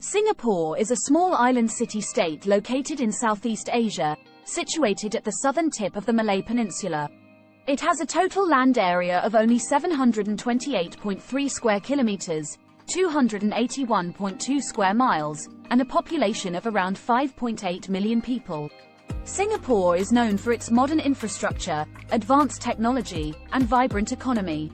Singapore is a small island city-state located in Southeast Asia, situated at the southern tip of the Malay Peninsula. It has a total land area of only 728.3 square kilometers, 281.2 square miles, and a population of around 5.8 million people. Singapore is known for its modern infrastructure, advanced technology, and vibrant economy.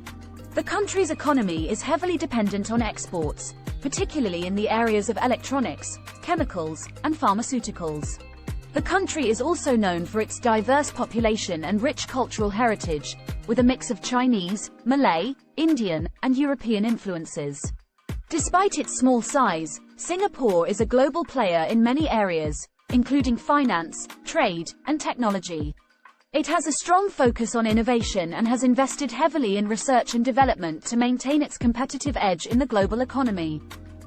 The country's economy is heavily dependent on exports, particularly in the areas of electronics, chemicals, and pharmaceuticals. The country is also known for its diverse population and rich cultural heritage, with a mix of Chinese, Malay, Indian, and European influences. Despite its small size, Singapore is a global player in many areas, including finance, trade, and technology. It has a strong focus on innovation and has invested heavily in research and development to maintain its competitive edge in the global economy.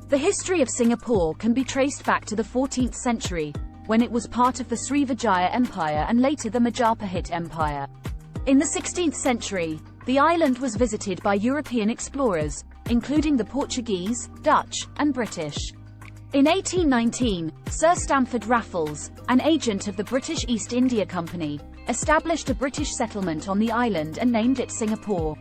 The history of Singapore can be traced back to the 14th century, when it was part of the Srivijaya Empire and later the Majapahit Empire. In the 16th century, the island was visited by European explorers, including the Portuguese, Dutch, and British. In 1819, Sir Stamford Raffles, an agent of the British East India Company, established a British settlement on the island and named it Singapore.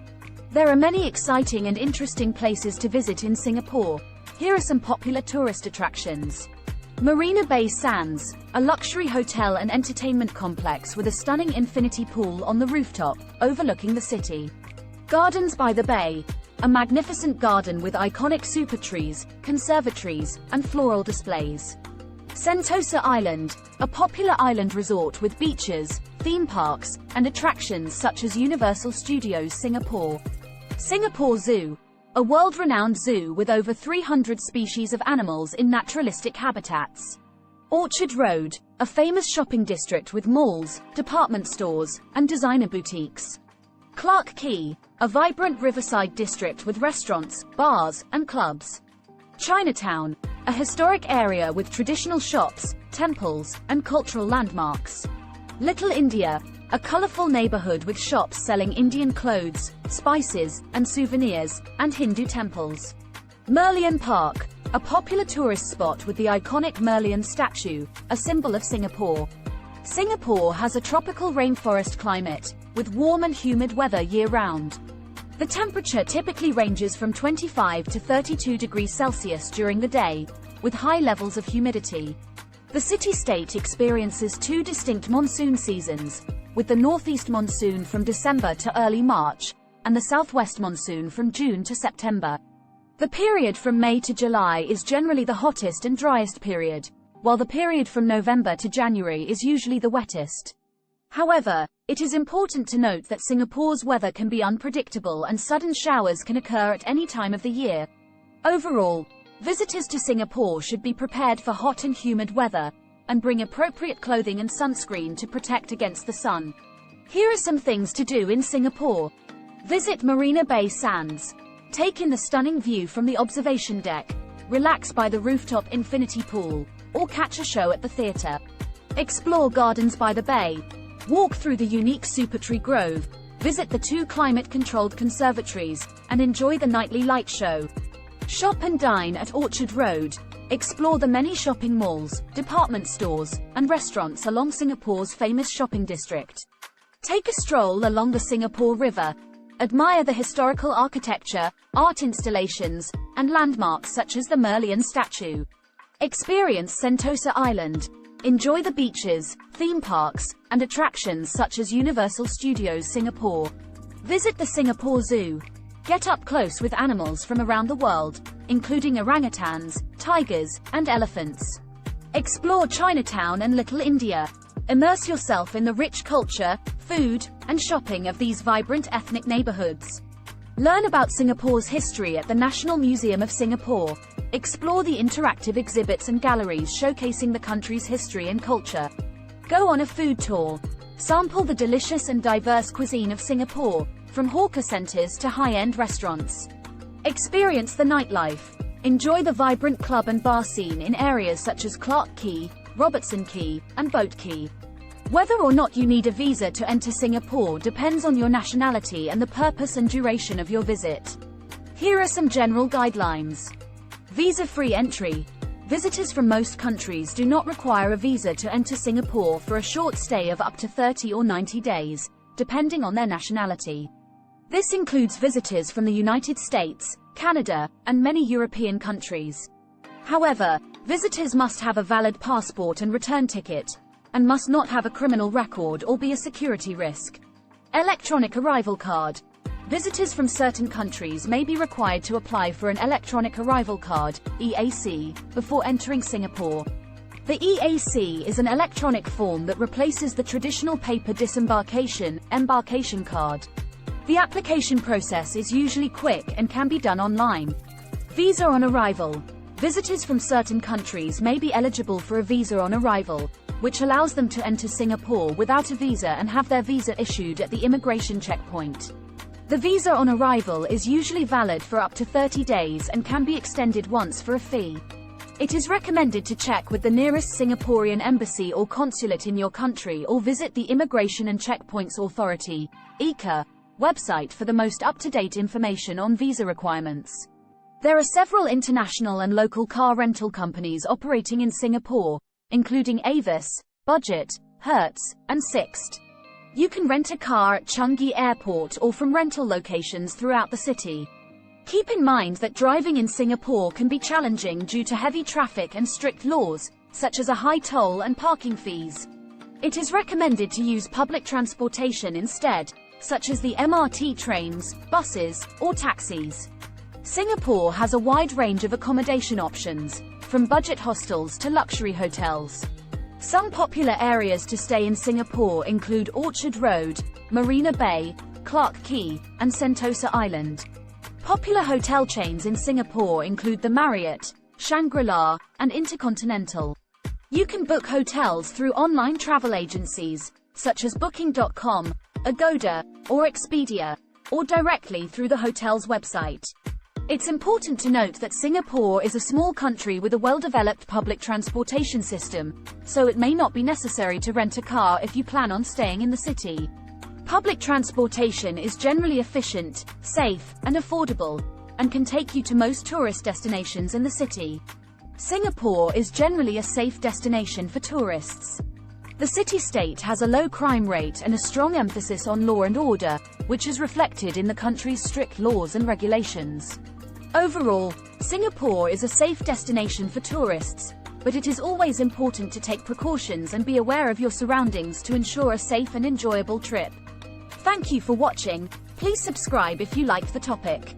There are many exciting and interesting places to visit in Singapore. Here are some popular tourist attractions. Marina Bay Sands, a luxury hotel and entertainment complex with a stunning infinity pool on the rooftop, overlooking the city. Gardens by the Bay, a magnificent garden with iconic super trees, conservatories, and floral displays. Sentosa Island, a popular island resort with beaches, theme parks, and attractions such as Universal Studios Singapore. Singapore Zoo, a world-renowned zoo with over 300 species of animals in naturalistic habitats. Orchard Road, a famous shopping district with malls, department stores, and designer boutiques. Clarke Quay, a vibrant riverside district with restaurants, bars, and clubs. Chinatown, a historic area with traditional shops, temples, and cultural landmarks. Little India, a colorful neighborhood with shops selling Indian clothes, spices, and souvenirs, and Hindu temples. Merlion Park, a popular tourist spot with the iconic Merlion statue, a symbol of Singapore. Singapore has a tropical rainforest climate, with warm and humid weather year-round. The temperature typically ranges from 25 to 32 degrees Celsius during the day, with high levels of humidity. The city-state experiences two distinct monsoon seasons, with the northeast monsoon from December to early March, and the southwest monsoon from June to September. The period from May to July is generally the hottest and driest period, while the period from November to January is usually the wettest. However, it is important to note that Singapore's weather can be unpredictable and sudden showers can occur at any time of the year. Overall, visitors to Singapore should be prepared for hot and humid weather, and bring appropriate clothing and sunscreen to protect against the sun. Here are some things to do in Singapore. Visit Marina Bay Sands. Take in the stunning view from the observation deck. Relax by the rooftop infinity pool, or catch a show at the theatre. Explore Gardens by the Bay. Walk through the unique Supertree Grove, visit the two climate-controlled conservatories, and enjoy the nightly light show. Shop and dine at Orchard Road. Explore the many shopping malls, department stores, and restaurants along Singapore's famous shopping district. Take a stroll along the Singapore River. Admire the historical architecture, art installations, and landmarks such as the Merlion statue. Experience Sentosa Island. Enjoy the beaches, theme parks, and attractions such as Universal Studios Singapore. Visit the Singapore Zoo. Get up close with animals from around the world, including orangutans, tigers, and elephants. Explore Chinatown and Little India. Immerse yourself in the rich culture, food, and shopping of these vibrant ethnic neighborhoods. Learn about Singapore's history at the National Museum of Singapore. Explore the interactive exhibits and galleries showcasing the country's history and culture. Go on a food tour. Sample the delicious and diverse cuisine of Singapore, from hawker centers to high-end restaurants. Experience the nightlife. Enjoy the vibrant club and bar scene in areas such as Clarke Quay, Robertson Quay, and Boat Quay. Whether or not you need a visa to enter Singapore depends on your nationality and the purpose and duration of your visit. Here are some general guidelines. Visa-free entry. Visitors from most countries do not require a visa to enter Singapore for a short stay of up to 30 or 90 days, depending on their nationality. This includes visitors from the United States, Canada, and many European countries. However, visitors must have a valid passport and return ticket, and must not have a criminal record or be a security risk. Electronic arrival card. Visitors from certain countries may be required to apply for an electronic arrival card, EAC, before entering Singapore. The EAC is an electronic form that replaces the traditional paper embarkation card. The application process is usually quick and can be done online. Visa on arrival. Visitors from certain countries may be eligible for a visa on arrival, which allows them to enter Singapore without a visa and have their visa issued at the immigration checkpoint. The visa on arrival is usually valid for up to 30 days and can be extended once for a fee. It is recommended to check with the nearest Singaporean embassy or consulate in your country or visit the Immigration and Checkpoints Authority (ICA) website for the most up-to-date information on visa requirements. There are several international and local car rental companies operating in Singapore, including Avis, Budget, Hertz, and Sixt. You can rent a car at Changi Airport or from rental locations throughout the city. Keep in mind that driving in Singapore can be challenging due to heavy traffic and strict laws, such as a high toll and parking fees. It is recommended to use public transportation instead, such as the MRT trains, buses, or taxis. Singapore has a wide range of accommodation options, from budget hostels to luxury hotels. Some popular areas to stay in Singapore include Orchard Road, Marina Bay, Clarke Quay, and Sentosa Island. Popular hotel chains in Singapore include the Marriott, Shangri-La, and Intercontinental. You can book hotels through online travel agencies, such as Booking.com, Agoda, or Expedia, or directly through the hotel's website. It's important to note that Singapore is a small country with a well-developed public transportation system, so it may not be necessary to rent a car if you plan on staying in the city. Public transportation is generally efficient, safe, and affordable, and can take you to most tourist destinations in the city. Singapore is generally a safe destination for tourists. The city-state has a low crime rate and a strong emphasis on law and order, which is reflected in the country's strict laws and regulations. Overall, Singapore is a safe destination for tourists, but it is always important to take precautions and be aware of your surroundings to ensure a safe and enjoyable trip. Thank you for watching. Please subscribe if you liked the topic.